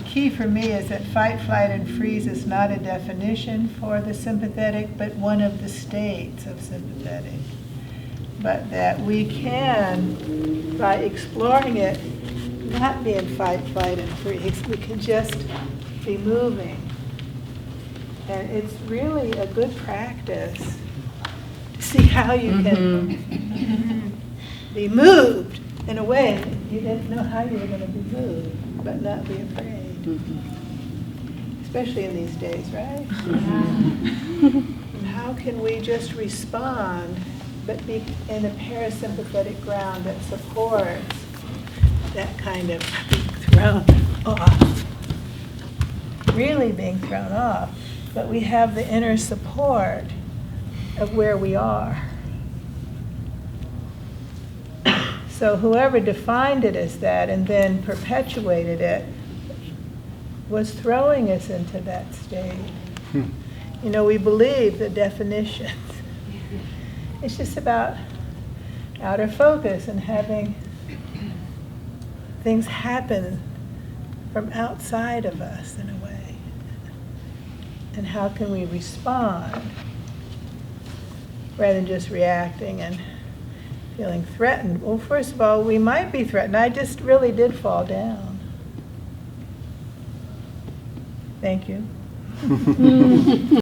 key for me is that fight, flight, and freeze is not a definition for the sympathetic, but one of the states of sympathetic. But that we can, by exploring it, not be in fight, flight, and freeze. We can just be moving. And it's really a good practice to see how you can be moved in a way that you didn't know how you were going to be moved, but not be afraid. Especially in these days, right? And how can we just respond, but be in a parasympathetic ground that supports that kind of being thrown off? Really being thrown off. But we have the inner support of where we are. So whoever defined it as that and then perpetuated it was throwing us into that state. You know, we believe the definitions. It's just about outer focus and having things happen from outside of us in a way. And how can we respond rather than just reacting and feeling threatened? Well, first of all, we might be threatened. I just really did fall down. Thank you.